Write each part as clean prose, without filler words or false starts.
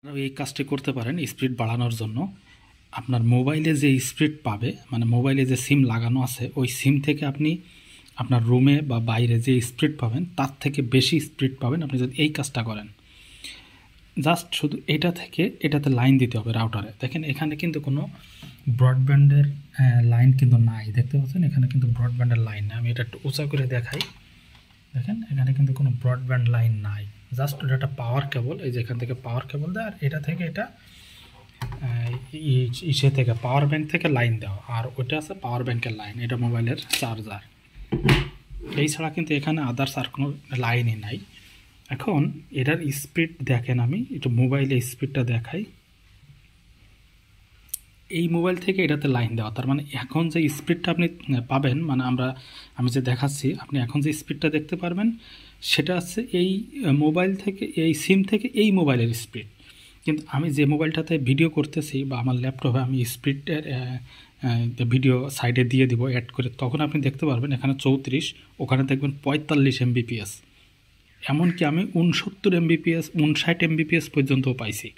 এই কাজটি করতে পারেন স্পিড বাড়ানোর জন্য। আপনার মোবাইলে যে স্পিড পাবে, মানে মোবাইলে যে সিম লাগানো আছে ওই সিম থেকে আপনি আপনার রুমে বা বাইরে যে স্পিড পাবেন তার থেকে বেশি স্পিড পাবেন আপনি যদি এই কাজটা করেন। জাস্ট শুধু এটা থেকে এটাতে লাইন দিতে হবে রাউটারে। দেখেন এখানে কিন্তু কোনো ব্রডব্যান্ডের লাইন কিন্তু নাই, দেখতে পাচ্ছেন এখানে কিন্তু ব্রডব্যান্ডের লাইন নাই। আমি এটা একটু উঁচা করে দেখাই, দেখেন এখানে কিন্তু কোনো ব্রডব্যান্ড লাইন নাই, জাস্ট এটা একটা পাওয়ার কেবল। এই যে এখান থেকে পাওয়ার কেবল দেয়, আর এটা থেকে এটা ইসে থেকে পাওয়ার ব্যাংক থেকে লাইন দেওয়া, আর ওইটা আছে পাওয়ার ব্যাংকের লাইন, এটা মোবাইলের চার্জার। এই ছাড়া কিন্তু এখানে আদার্স আর কোনো লাইনই নাই। এখন এটার স্পিড দেখেন, আমি একটু মোবাইলে স্পিডটা দেখাই। এই মোবাইল থেকে এটাতে লাইন দেওয়া, তার মানে এখন যে স্পিডটা আপনি পাবেন, মানে আমি যে দেখাচ্ছি আপনি এখন যে স্পিডটা দেখতে পারবেন সেটা আছে এই মোবাইল থেকে, এই সিম থেকে এই মোবাইলের স্পিড। কিন্তু আমি যে মোবাইলটাতে ভিডিও করতেছি বা আমার ল্যাপটপে আমি স্পিডের ভিডিও সাইডে দিয়ে দিব অ্যাড করে, তখন আপনি দেখতে পারবেন এখানে 34, ওখানে দেখবেন 45 Mbps, এমনকি আমি 69 Mbps 59 Mbps পর্যন্তও পাইছি।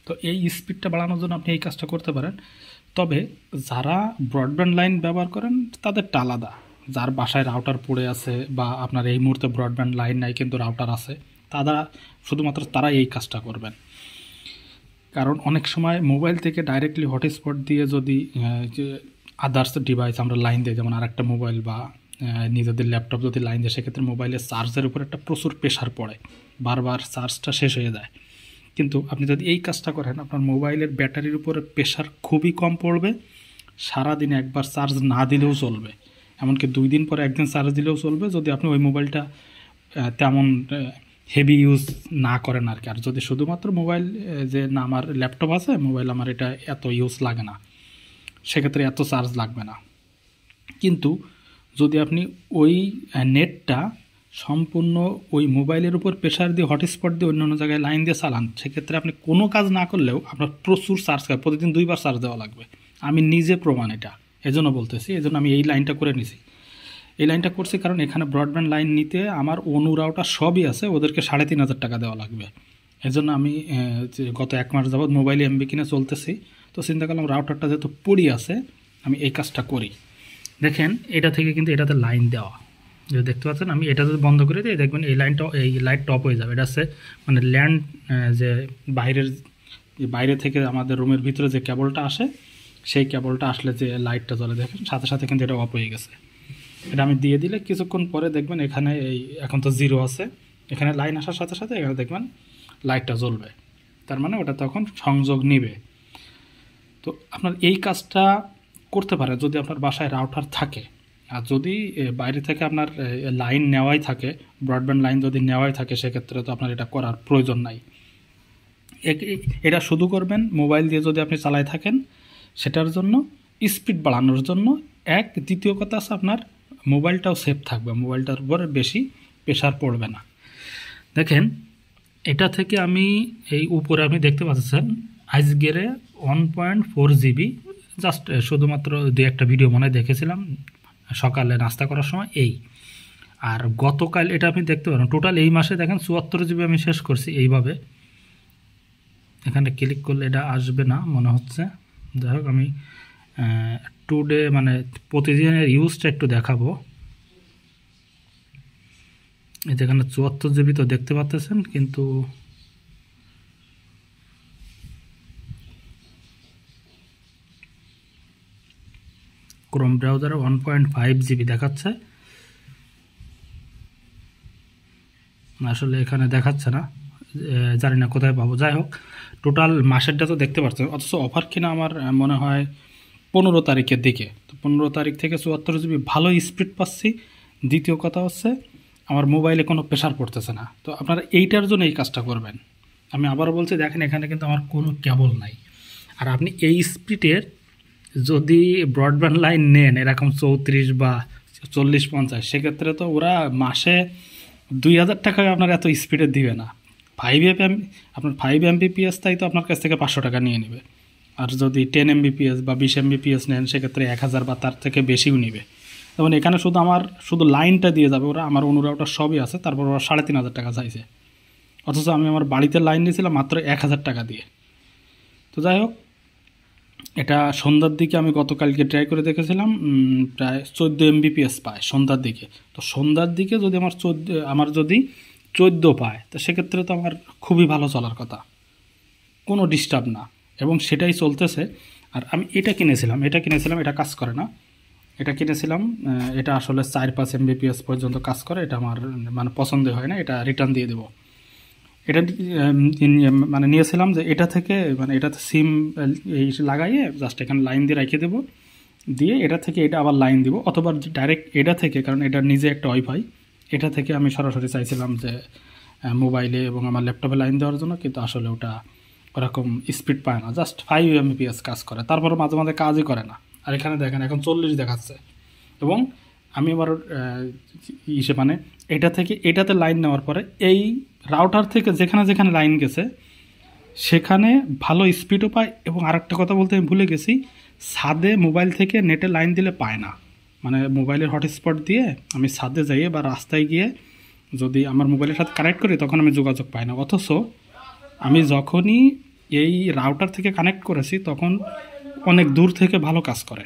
তো এই স্পিডটা বাড়ানোর জন্য আপনি এই কাজটা করতে পারেন। তবে যারা ব্রডব্যান্ড লাইন ব্যবহার করেন তাদেরটা আলাদা, যার বাসায় রাউটার পড়ে আছে বা আপনার এই মুহূর্তে ব্রডব্যান্ড লাইন নাই কিন্তু রাউটার আছে, শুধুমাত্র তারা এই কাজটা করবেন। কারণ অনেক সময় মোবাইল থেকে ডাইরেক্টলি হটস্পট দিয়ে যদি আদার্স ডিভাইস আমরা লাইন দিই, যেমন আরেকটা মোবাইল বা নিজেদের ল্যাপটপ যদি লাইন দেয়, সেক্ষেত্রে মোবাইলের চার্জের উপর একটা প্রচুর প্রেশার পড়ে, বারবার চার্জটা শেষ হয়ে যায়। কিন্তু আপনি যদি এই কাজটা করেন আপনার মোবাইলের ব্যাটারির উপরে প্রেশার খুবই কম পড়বে, সারাদিনে একবার চার্জ না দিলেও চলবে, এমনকি 2 দিন পরে একদিন চার্জ দিলেও চলবে, যদি আপনি ওই মোবাইলটা তেমন হেভি ইউজ না করেন আর কি। আর যদি শুধুমাত্র মোবাইল যে না আমার ল্যাপটপ আছে, মোবাইল আমার এটা এত ইউজ লাগে না, সেক্ষেত্রে এত চার্জ লাগবে না। কিন্তু যদি আপনি ওই নেটটা সম্পূর্ণ ওই মোবাইলের উপর প্রেশার দিয়ে হটস্পট দিয়ে অন্য জায়গায় লাইন দিয়ে চালান, সেক্ষেত্রে আপনি কোনো কাজ না করলেও আপনার প্রচুর চার্জ খায়, প্রতিদিন 2 বার চার্জ দেওয়া লাগবে। আমি নিজে প্রমাণ এটা, এজন্য বলতেছি, এজন্য আমি এই লাইনটা করে নিছি। এই লাইনটা করছি কারণ এখানে ব্রডব্যান্ড লাইন নিতে আমার অনু রাউটার সবই আছে, ওদেরকে 3,500 টাকা দেওয়া লাগবে। এজন্য আমি গত 1 মাস যাবৎ মোবাইলে এমবি কিনে চলতেছি। তো চিন্তা করলাম রাউটারটা যেহেতু পড়ি আছে আমি এই কাজটা করি। দেখেন এটা থেকে কিন্তু এটাতে লাইন দেওয়া, যে দেখতে পাচ্ছেন আমি এটা যদি বন্ধ করে দিই দেখবেন এই লাইট টপ হয়ে যাবে। এটা হচ্ছে মানে ল্যান্ড যে বাইরে থেকে আমাদের রুমের ভিতরে যে কেবলটা আসে, সেই কেবলটা আসলে যে লাইটটা জ্বলে, দেখেন সাথে সাথে কিন্তু এটা অফ হয়ে গেছে। এটা আমি দিয়ে দিলে কিছুক্ষণ পরে দেখবেন এখানে এখন তো 0 আছে, এখানে লাইন আসার সাথে সাথে এখানে দেখবেন লাইটটা জ্বলবে, তার মানে ওটা তখন সংযোগ নিবে। তো আপনার এই কাজটা করতে পারে যদি আপনার বাসায় রাউটার থাকে। আর যদি বাইরে থেকে আপনার লাইন নেওয়াই থাকে, ব্রডব্যান্ড লাইন যদি নেওয়াই থাকে, সেক্ষেত্রে তো আপনার এটা করার প্রয়োজন নাই। এটা শুধু করবেন মোবাইল দিয়ে যদি আপনি চালাই থাকেন, সেটার জন্য স্পিড বাড়ানোর জন্য। দ্বিতীয় কথা আছে আপনার মোবাইলটাও সেফ থাকবে, মোবাইলটার উপরে বেশি প্রেশার পড়বে না। দেখেন এটা থেকে আমি এই উপরে আপনি দেখতে পাচ্ছেন আইসগেরে 1.4 GB, জাস্ট শুধুমাত্র 2-1টা ভিডিও মনে দেখেছিলাম সকালে নাস্তা করার সময় এই। আর গতকাল এটা আপনি দেখতে পারেন টোটাল এই মাসে দেখেন 74 GB আমি শেষ করছি এইভাবে। এখানে ক্লিক করলে এটা আসবে না মনে হচ্ছে, যাই হোক আমি টুডে মানে প্রতিদিনের ইউজটা একটু দেখাবো। এই যেখানে 74 GB তো দেখতে পাচ্ছেন, কিন্তু ক্রোম ব্রাউজারে 1.5 GB দেখাচ্ছে, আসলে এখানে দেখাচ্ছে না, জানি না কোথায় পাবো। যাই হোক টোটাল মাসেরটা তো দেখতে পাচ্ছেন, অথচ অফার কিনা আমার মনে হয় 15 তারিখের দিকে। তো 15 তারিখ থেকে 74 GB ভালো স্পিড পাচ্ছি। দ্বিতীয় কথা হচ্ছে আমার মোবাইলে কোনো প্রেশার পড়তেছে না। তো আপনারা এইটার জন্য এই কাজটা করবেন। আমি আবারও বলছি, দেখেন এখানে কিন্তু আমার কোনো কেবল নাই। আর আপনি এই স্পিডের যদি ব্রডব্যান্ড লাইন নেন এরকম 34 বা 40-50, সেক্ষেত্রে তো ওরা মাসে 2,000 টাকা আপনার এত স্পিডে দিবে না। 5 Mbps তাই তো আপনার কাছ থেকে 500 টাকা নিয়ে নেবে। আর যদি 10 Mbps বা 20 Mbps নেন, সেক্ষেত্রে 1,000 বা তার থেকে বেশিও নেবে। যেমন এখানে শুধু লাইনটা দিয়ে যাবে ওরা, আমার অনু রাউটার সবই আছে, তারপর ওরা 3,500 টাকা চাইছে। অথচ আমি আমার বাড়িতে লাইন নিয়েছিলাম মাত্র 1000 টাকা দিয়ে। তো যাই হোক, এটা সন্ধ্যার দিকে আমি গতকালকে ট্রাই করে দেখেছিলাম, প্রায় 14 Mbps পায় সন্ধ্যার দিকে। তো সন্ধ্যার দিকে যদি আমার যদি 14 পায়, তো সেক্ষেত্রে তো আমার খুবই ভালো চলার কথা, কোনো ডিস্টার্ব না, এবং সেটাই চলতেছে। আর আমি এটা কিনেছিলাম, এটা কাজ করে না। এটা কিনেছিলাম, এটা আসলে 4-5 Mbps পর্যন্ত কাজ করে, এটা আমার মানে পছন্দ হয় না, এটা রিটার্ন দিয়ে দেবো। এটা মানে নিয়েছিলাম যে এটা থেকে, মানে এটাতে সিম এই লাগাইয়ে জাস্ট এখানে লাইন দিয়ে রেখে দেবো, দিয়ে এটা থেকে এটা আবার লাইন দিব, অথবা ডাইরেক্ট এটা থেকে, কারণ এটা নিজে একটা ওয়াইফাই, এটা থেকে আমি সরাসরি চাইছিলাম যে মোবাইলে এবং আমার ল্যাপটপে লাইন দেওয়ার জন্য, কিন্তু আসলে ওটা ওরকম স্পিড পায় না, জাস্ট 5 Mbps কাজ করে, তারপরে মাঝে মাঝে কাজই করে না। আর এখানে দেখেন এখন 40 দেখাচ্ছে। এবং আমি আবার মানে এটা থেকে এটাতে লাইন নেওয়ার পরে এই রাউটার থেকে যেখানে যেখানে লাইন গেছে সেখানে ভালো স্পিডও পায়। এবং আরেকটা কথা বলতে আমি ভুলে গেছি, ছাদে মোবাইল থেকে নেটে লাইন দিলে পায় না, মানে মোবাইলের হটস্পট দিয়ে আমি ছাদে যাইয়ে বা রাস্তায় গিয়ে যদি আমার মোবাইলের সাথে কানেক্ট করি তখন আমি যোগাযোগ পাই না। অথচ আমি যখনই এই রাউটার থেকে কানেক্ট করেছি তখন অনেক দূর থেকে ভালো কাজ করে।